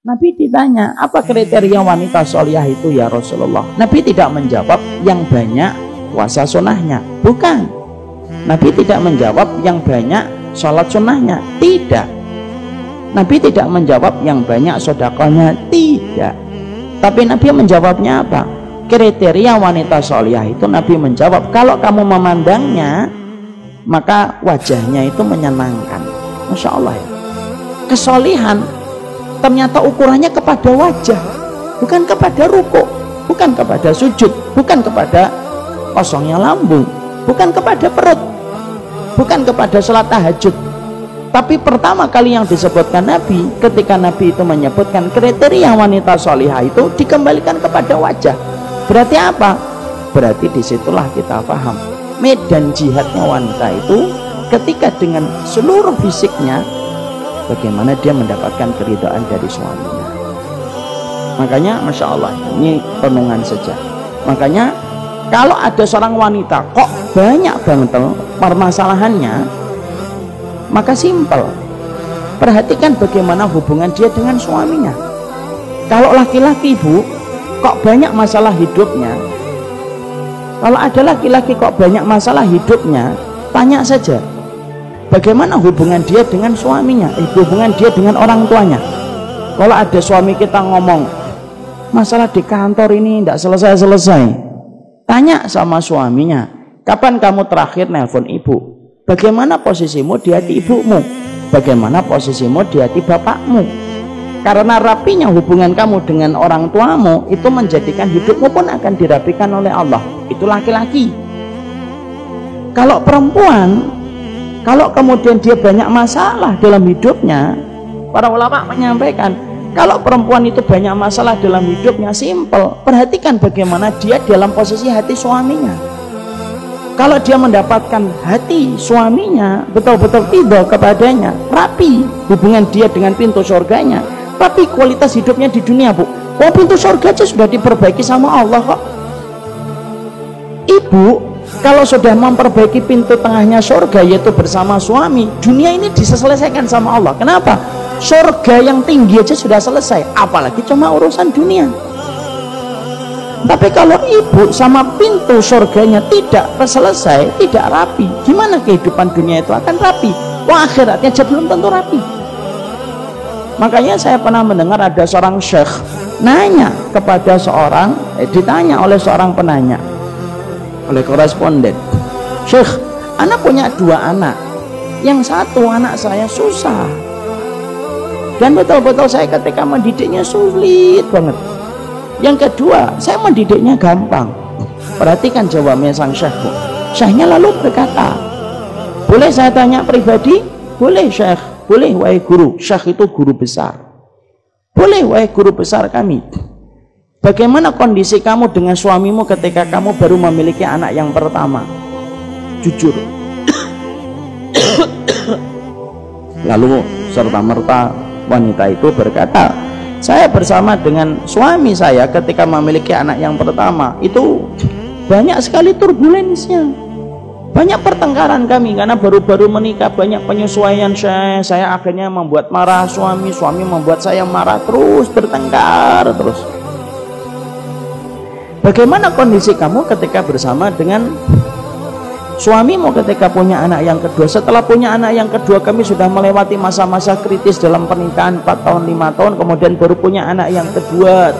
Nabi ditanya, apa kriteria wanita solihah itu ya Rasulullah? Nabi tidak menjawab yang banyak puasa sunnahnya, bukan. Nabi tidak menjawab yang banyak sholat sunnahnya, tidak. Nabi tidak menjawab yang banyak sedekahnya, tidak. Tapi Nabi menjawabnya apa? Kriteria wanita solihah itu Nabi menjawab, kalau kamu memandangnya maka wajahnya itu menyenangkan. Masya Allah ya. Kesolihan ternyata ukurannya kepada wajah, bukan kepada ruku, bukan kepada sujud, bukan kepada kosongnya lambung, bukan kepada perut, bukan kepada sholat tahajud. Tapi pertama kali yang disebutkan Nabi, ketika Nabi itu menyebutkan kriteria wanita solihah itu dikembalikan kepada wajah. Berarti apa? Berarti disitulah kita paham medan jihadnya wanita itu ketika dengan seluruh fisiknya bagaimana dia mendapatkan keridhaan dari suaminya. Makanya Masya Allah, ini renungan saja. Makanya kalau ada seorang wanita kok banyak banget permasalahannya, maka simpel, perhatikan bagaimana hubungan dia dengan suaminya. Kalau laki-laki bu kok banyak masalah hidupnya, kalau ada laki-laki kok banyak masalah hidupnya, tanya saja bagaimana hubungan dia dengan suaminya, hubungan dia dengan orang tuanya. Kalau ada suami kita ngomong masalah di kantor ini tidak selesai-selesai, tanya sama suaminya, kapan kamu terakhir nelpon ibu? Bagaimana posisimu di hati ibumu? Bagaimana posisimu di hati bapakmu? Karena rapinya hubungan kamu dengan orang tuamu itu menjadikan hidupmu pun akan dirapikan oleh Allah. Itu laki-laki. Kalau perempuan, kalau kemudian dia banyak masalah dalam hidupnya, para ulama menyampaikan, kalau perempuan itu banyak masalah dalam hidupnya, simpel, perhatikan bagaimana dia dalam posisi hati suaminya. Kalau dia mendapatkan hati suaminya betul-betul ridho kepadanya, rapi hubungan dia dengan pintu surganya, tapi kualitas hidupnya di dunia bu, oh pintu surga aja sudah diperbaiki sama Allah kok. Ibu kalau sudah memperbaiki pintu tengahnya surga yaitu bersama suami, dunia ini diselesaikan sama Allah. Kenapa? Surga yang tinggi aja sudah selesai, apalagi cuma urusan dunia. Tapi kalau ibu sama pintu surganya tidak selesai, tidak rapi, gimana kehidupan dunia itu akan rapi? Wah, akhiratnya aja belum tentu rapi. Makanya saya pernah mendengar ada seorang syekh nanya kepada seorang, ditanya oleh seorang penanya, oleh koresponden, syekh, anak punya 2 anak, yang satu anak saya susah, dan betul-betul saya ketika mendidiknya sulit banget. Yang kedua, saya mendidiknya gampang. Perhatikan jawabnya sang syekh. Syekhnya lalu berkata, boleh saya tanya pribadi? Boleh syekh, boleh wahai guru. Syekh itu guru besar. Boleh wahai guru besar kami. Bagaimana kondisi kamu dengan suamimu ketika kamu baru memiliki anak yang pertama? Jujur. Lalu serta-merta wanita itu berkata, saya bersama dengan suami saya ketika memiliki anak yang pertama itu banyak sekali turbulensnya, banyak pertengkaran kami karena baru-baru menikah, banyak penyesuaian. Saya akhirnya membuat marah suami, suami membuat saya marah, terus bertengkar terus. Bagaimana kondisi kamu ketika bersama dengan suamimu ketika punya anak yang kedua? Setelah punya anak yang kedua, kami sudah melewati masa-masa kritis dalam pernikahan 4 tahun 5 tahun, kemudian baru punya anak yang kedua,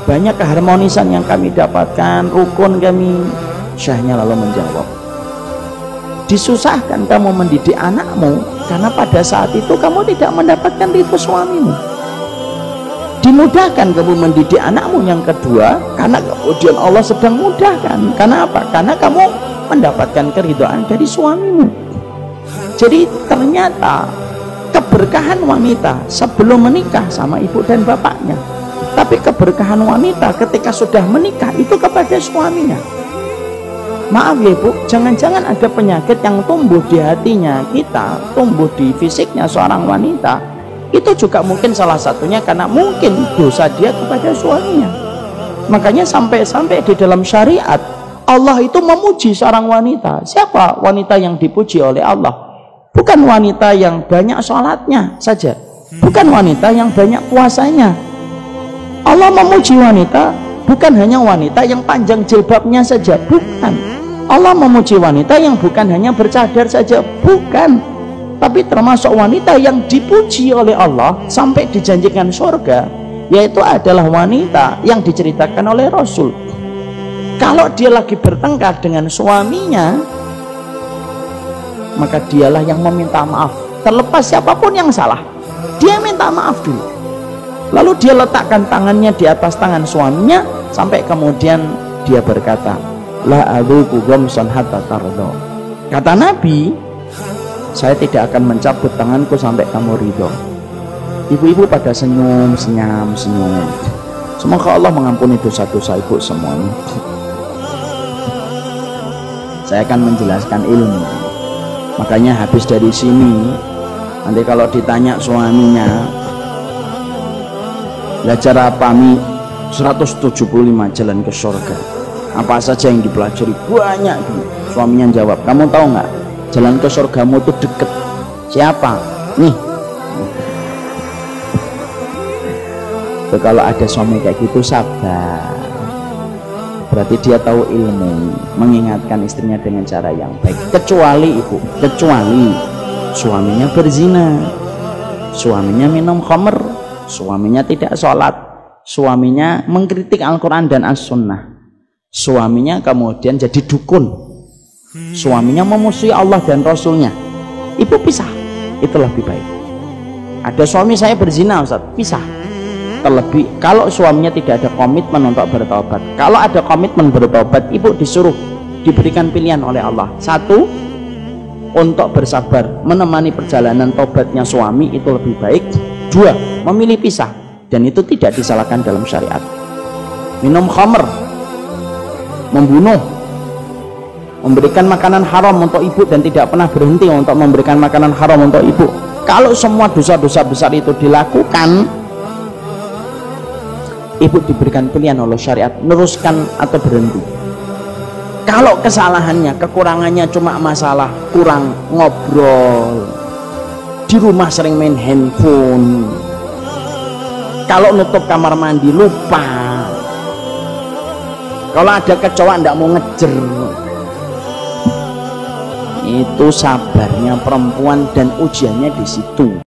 banyak keharmonisan yang kami dapatkan, rukun kami. Syekhnya lalu menjawab, disusahkan kamu mendidik anakmu karena pada saat itu kamu tidak mendapatkan ridho suamimu. Dimudahkan kamu mendidik anakmu yang kedua karena kemudian Allah sedang mudahkan. Karena apa? Karena kamu mendapatkan keridhaan dari suamimu. Jadi ternyata keberkahan wanita sebelum menikah sama ibu dan bapaknya, tapi keberkahan wanita ketika sudah menikah itu kepada suaminya. Maaf ya bu, jangan-jangan ada penyakit yang tumbuh di hatinya kita, tumbuh di fisiknya seorang wanita, itu juga mungkin salah satunya karena mungkin dosa dia kepada suaminya. Makanya sampai-sampai di dalam syariat Allah itu memuji seorang wanita. Siapa wanita yang dipuji oleh Allah? Bukan wanita yang banyak sholatnya saja, bukan wanita yang banyak puasanya. Allah memuji wanita bukan hanya wanita yang panjang jilbabnya saja, bukan. Allah memuji wanita yang bukan hanya bercadar saja, bukan. Tapi termasuk wanita yang dipuji oleh Allah sampai dijanjikan surga, yaitu adalah wanita yang diceritakan oleh Rasul. Kalau dia lagi bertengkar dengan suaminya, maka dialah yang meminta maaf. Terlepas siapapun yang salah, dia minta maaf dulu. Lalu dia letakkan tangannya di atas tangan suaminya sampai kemudian dia berkata, la adzuqu ghamsan hatta tardo. Kata Nabi, saya tidak akan mencabut tanganku sampai kamu ridho. Ibu-ibu pada senyum. Semoga Allah mengampuni dosa-dosa ibu semuanya. Saya akan menjelaskan ilmu. Makanya habis dari sini, nanti kalau ditanya suaminya, belajar apa mi? 175 jalan ke surga. Apa saja yang dipelajari? Banyak. Suaminya jawab, kamu tahu nggak? Jalan ke surgamu itu deket. Siapa? Nih. Tuh, kalau ada suami kayak gitu sabar. Berarti dia tahu ilmu, mengingatkan istrinya dengan cara yang baik. Kecuali ibu, kecuali suaminya berzina, suaminya minum khamr, suaminya tidak sholat, suaminya mengkritik Al-Quran dan As-Sunnah, suaminya kemudian jadi dukun, suaminya memusuhi Allah dan Rasulnya, ibu pisah, itu lebih baik. Ada suami saya berzina, Ustaz, pisah. Terlebih kalau suaminya tidak ada komitmen untuk bertobat. Kalau ada komitmen bertobat, ibu disuruh, diberikan pilihan oleh Allah. Satu, untuk bersabar menemani perjalanan tobatnya suami, itu lebih baik. Dua, memilih pisah, dan itu tidak disalahkan dalam syariat. Minum khamr, membunuh, memberikan makanan haram untuk ibu dan tidak pernah berhenti untuk memberikan makanan haram untuk ibu. Kalau semua dosa-dosa besar itu dilakukan, ibu diberikan pilihan oleh syariat, meneruskan atau berhenti. Kalau kesalahannya, kekurangannya cuma masalah kurang ngobrol, di rumah sering main handphone, kalau nutup kamar mandi lupa, kalau ada kecoa ndak mau ngejer, itu sabarnya perempuan dan ujiannya di situ.